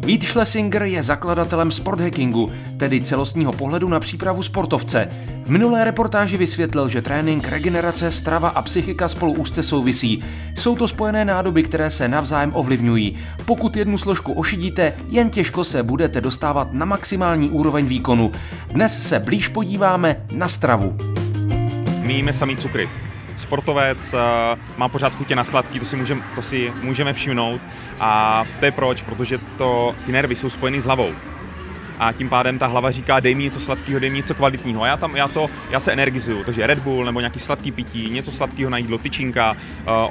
Vít Schlesinger je zakladatelem sporthackingu, tedy celostního pohledu na přípravu sportovce. V minulé reportáži vysvětlil, že trénink, regenerace, strava a psychika spolu úzce souvisí. Jsou to spojené nádoby, které se navzájem ovlivňují. Pokud jednu složku ošidíte, jen těžko se budete dostávat na maximální úroveň výkonu. Dnes se blíž podíváme na stravu. My jíme samý cukry. Sportovec má pořád chutě na sladký, to si můžeme všimnout. A to je proč, protože ty nervy jsou spojeny s hlavou. A tím pádem ta hlava říká, dej mi něco sladkého, dej mi něco kvalitního. A já se energizuju, takže Red Bull nebo nějaký sladký pití, něco sladkého na jídlo, tyčinka,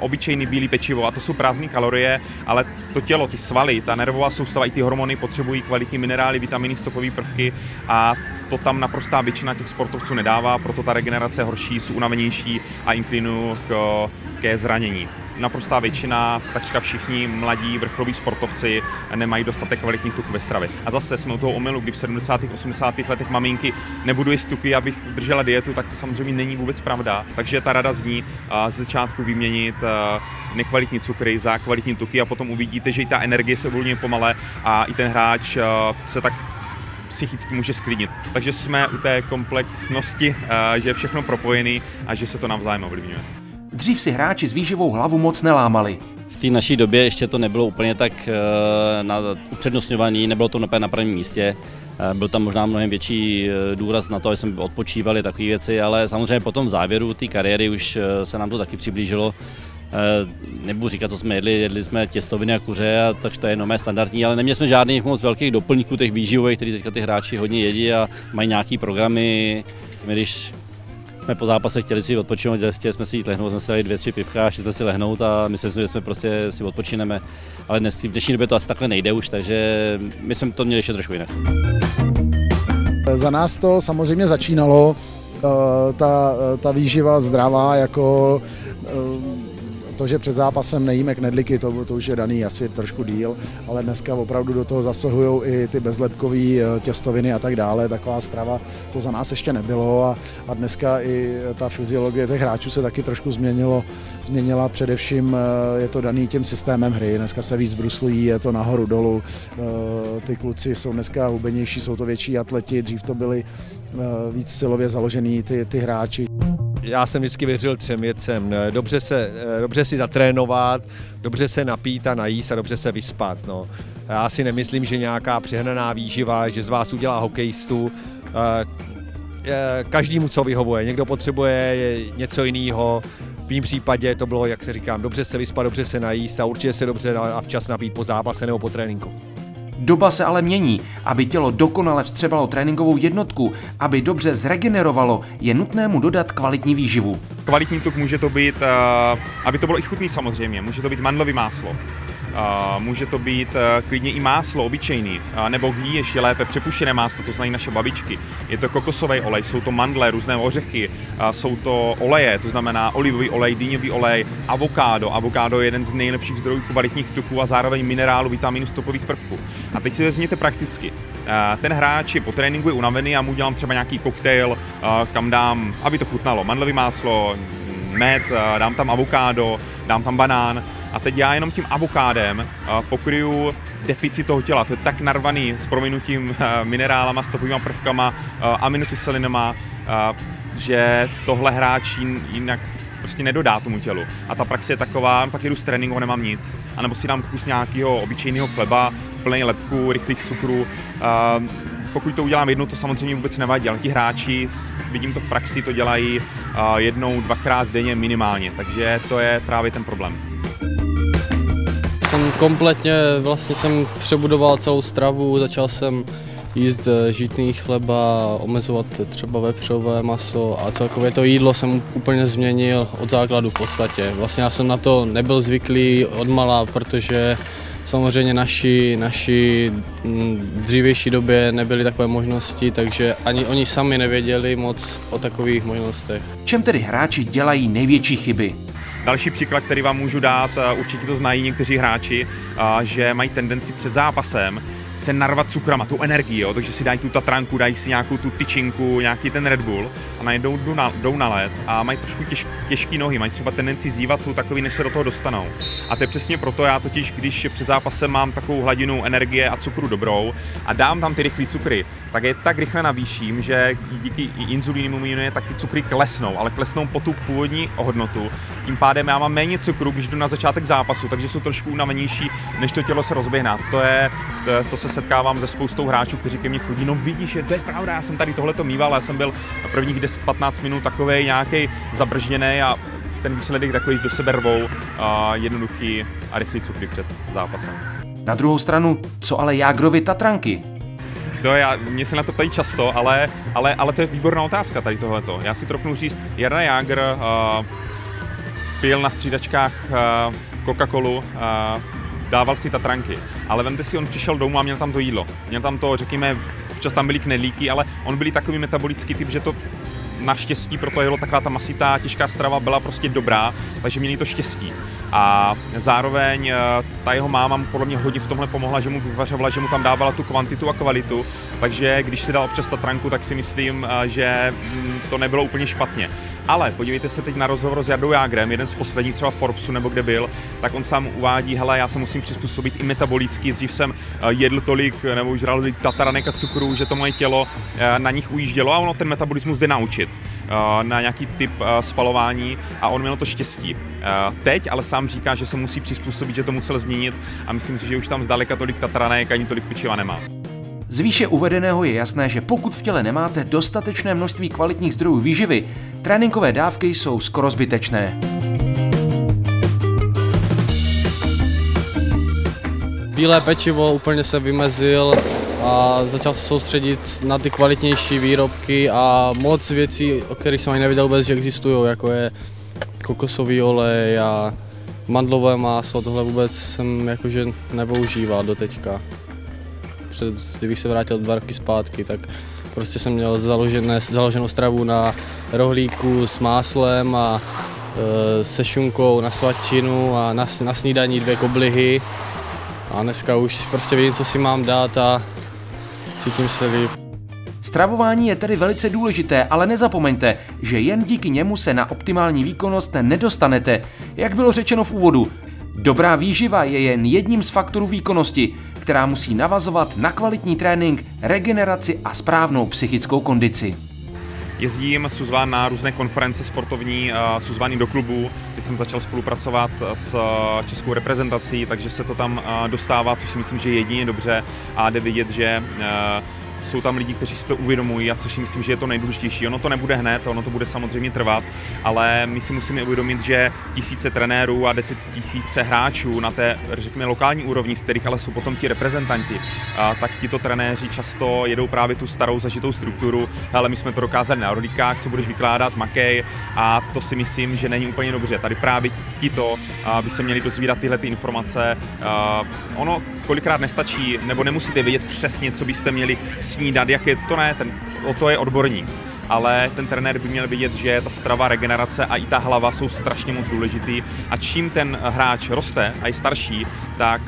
obyčejný bílý pečivo, a to jsou prázdné kalorie, ale to tělo, ty svaly, ta nervová soustava i ty hormony potřebují kvalitní minerály, vitaminy, stopové prvky a to tam naprostá většina těch sportovců nedává, proto ta regenerace je horší, jsou unavenější a inklinují ke zranění. Naprostá většina, takřka všichni mladí vrcholoví sportovci nemají dostatek kvalitních tuků ve stravě. A zase jsme u toho omylu, kdy v 70. 80. letech maminky nebudu jíst tuky, abych držela dietu, tak to samozřejmě není vůbec pravda. Takže ta rada zní z začátku vyměnit nekvalitní cukry za kvalitní tuky a potom uvidíte, že i ta energie se uvolňuje pomale a i ten hráč se tak psychicky může sklidnit. Takže jsme u té komplexnosti, že je všechno propojený a že se to navzájem ovlivňuje. Dřív si hráči s výživou hlavu moc nelámali. V té naší době ještě to nebylo úplně tak upřednostňovaný, nebylo to na prvním místě. Byl tam možná mnohem větší důraz na to, aby jsme odpočívali takové věci, ale samozřejmě potom v závěru té kariéry už se nám to taky přiblížilo. Nebudu říkat, co jsme jedli jsme těstoviny a kuře, takže to je normálně standardní, ale neměli jsme žádných moc velkých doplňků těch výživových, které teďka ty hráči hodně jedí a mají nějaký programy. My, když jsme po zápase chtěli si odpočinout, chtěli jsme si jít lehnout, jsme si dali 2-3 pivka, šli jsme si lehnout a mysleli jsme, že jsme prostě si odpočineme, ale v dnešní době to asi takhle nejde už, takže my jsme to měli ještě trošku jinak. Za nás to samozřejmě začínalo, ta výživa zdravá, jako to, že před zápasem nejíme knedlíky, to už je daný asi trošku díl, ale dneska opravdu do toho zasahují i ty bezlepkové těstoviny a tak dále, taková strava, to za nás ještě nebylo a dneska i ta fyziologie těch hráčů se taky trošku změnila, především je to daný tím systémem hry, dneska se víc bruslují, je to nahoru dolů, ty kluci jsou dneska hubenější, jsou to větší atleti, dřív to byli víc silově založený ty hráči. Já jsem vždycky věřil 3 věcem. Dobře si zatrénovat, dobře se napít a najíst a dobře se vyspat. No. Já si nemyslím, že nějaká přehnaná výživa, že z vás udělá hokejistu. Každému co vyhovuje. Někdo potřebuje něco jiného. V mém případě to bylo, jak se říkám, dobře se vyspat, dobře se najíst a určitě se dobře a včas napít po zápase nebo po tréninku. Doba se ale mění. Aby tělo dokonale vstřebalo tréninkovou jednotku, aby dobře zregenerovalo, je nutné mu dodat kvalitní výživu. Kvalitní tuk může to být, aby to bylo i chutný samozřejmě, může to být mandlový máslo. Může to být klidně i máslo obyčejný, nebo ghee, ještě lépe přepuštěné máslo, to znají naše babičky. Je to kokosový olej, jsou to mandle, různé ořechy, jsou to oleje, to znamená olivový olej, dýňový olej, avokádo. Avokádo je jeden z nejlepších zdrojů kvalitních tuků a zároveň minerálů, vitamínů, stopových prvků. A teď si vezměte prakticky. Ten hráč je po tréninku unavený a mu dělám třeba nějaký koktejl, kam dám, aby to chutnalo, mandlový máslo, med, dám tam avokádo, dám tam banán. A teď já jenom tím avokádem pokryju deficit toho těla. To je tak narvaný s prominutím minerálama, stopovými prvkama, aminokyselinama, že tohle hráč jinak prostě nedodá tomu tělu. A ta praxe je taková, tak jdu z tréninku, nemám nic. A nebo si dám kus nějakého obyčejného chleba, plný lepku, rychlých cukrů. Pokud to udělám jednou, to samozřejmě vůbec nevadí, ale ti hráči, vidím to v praxi, to dělají 1-2krát denně minimálně, takže to je právě ten problém. Jsem přebudoval celou stravu, začal jsem jíst žitný chleba, omezovat třeba vepřové maso a celkově to jídlo jsem úplně změnil od základu v podstatě. Vlastně já jsem na to nebyl zvyklý odmala, protože samozřejmě naši dřívější době nebyly takové možnosti, takže ani oni sami nevěděli moc o takových možnostech. Čem tedy hráči dělají největší chyby? Další příklad, který vám můžu dát, určitě to znají někteří hráči, že mají tendenci před zápasem se narvat cukrama, tu energii, jo? Takže si dají tu tatranku, dají si nějakou tu tyčinku, nějaký ten Red Bull a najednou jdou na led a mají trošku těžké nohy, mají třeba tendenci zívat, jsou takový, než se do toho dostanou. A to je přesně proto, já totiž, když před zápasem mám takovou hladinu energie a cukru dobrou a dám tam ty rychlé cukry, tak je tak rychle navýším, že díky inzulínu tak ty cukry klesnou, ale klesnou po tu původní hodnotu. Tím pádem já mám méně cukru, když jdu na začátek zápasu, takže jsou trošku unavenější, než to tělo se rozběhne. To se setkávám se spoustou hráčů, kteří ke mně chodí, no vidíš, že to je pravda, já jsem tady tohleto mýval, já jsem byl na prvních 10-15 minut takovej nějaký zabržděný a ten výsledek takový do sebe rvou, jednoduchý a rychlý cukry před zápasem. Na druhou stranu, co ale Jágrovi tatranky? Mě se na to ptají často, ale to je výborná otázka tady tohleto. Já si trochu říct, Jarda Jágr pil na střídačkách Coca-Colu, dával si tatranky, ale vemte si, on přišel domů a měl tam to jídlo. Měl tam to, řekněme, občas tam byly knedlíky, ale on byl takový metabolický typ, že to naštěstí pro to jelo taková ta masitá, těžká strava byla prostě dobrá, takže měli to štěstí. A zároveň ta jeho máma mu podle mě hodně v tomhle pomohla, že mu vyvařovala, že mu tam dávala tu kvantitu a kvalitu, takže když si dal občas tatranku, tak si myslím, že to nebylo úplně špatně. Ale podívejte se teď na rozhovor s Jardou Jágrem, jeden z posledních třeba Forbesu nebo kde byl, tak on sám uvádí, hele, já se musím přizpůsobit i metabolicky, dřív jsem jedl tolik nebo žral tolik tataranek a cukru, že to moje tělo na nich ujíždělo a ono ten metabolismus jde naučit na nějaký typ spalování a on měl to štěstí. Teď ale sám říká, že se musí přizpůsobit, že to musel změnit a myslím si, že už tam zdaleka tolik tataranek ani tolik pečiva nemá. Z výše uvedeného je jasné, že pokud v těle nemáte dostatečné množství kvalitních zdrojů výživy, tréninkové dávky jsou skoro zbytečné. Bílé pečivo úplně se vymezil a začal se soustředit na ty kvalitnější výrobky a moc věcí, o kterých jsem ani nevěděl vůbec, že existují, jako je kokosový olej a mandlové máslo, tohle vůbec jsem jakože nepoužíval do teďka. Kdybych se vrátil 2 roky zpátky, tak prostě jsem měl založenou stravu na rohlíku s máslem a se šunkou na svačinu a na snídaní 2 koblihy. A dneska už prostě vím, co si mám dát a cítím se líp. Stravování je tedy velice důležité, ale nezapomeňte, že jen díky němu se na optimální výkonnost nedostanete. Jak bylo řečeno v úvodu, dobrá výživa je jen jedním z faktorů výkonnosti, která musí navazovat na kvalitní trénink, regeneraci a správnou psychickou kondici. Jezdím, jsou zván na různé konference sportovní, jsou zvány do klubů. Teď jsem začal spolupracovat s českou reprezentací, takže se to tam dostává, což si myslím, že je jedině dobře a jde vidět, že jsou tam lidi, kteří si to uvědomují a což si myslím, že je to nejdůležitější. Ono to nebude hned, ono to bude samozřejmě trvat, ale my si musíme uvědomit, že tisíce trenérů a 10 000 hráčů na té, řekněme, lokální úrovni, z kterých ale jsou potom ti reprezentanti, tak tito trenéři často jedou právě tu starou zažitou strukturu, ale my jsme to dokázali na rohlíkách, co budeš vykládat, makej, a to si myslím, že není úplně dobře. Tady právě tito by se měli dozvídat tyhle informace. Ono kolikrát nestačí, nebo nemusíte vědět přesně, co byste měli snídat, jak je to, ne, to je odborník. Ale ten trenér by měl vidět, že ta strava, regenerace a i ta hlava jsou strašně moc důležitý a čím ten hráč roste a je starší, tak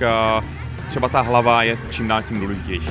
třeba ta hlava je čím dál tím důležitější.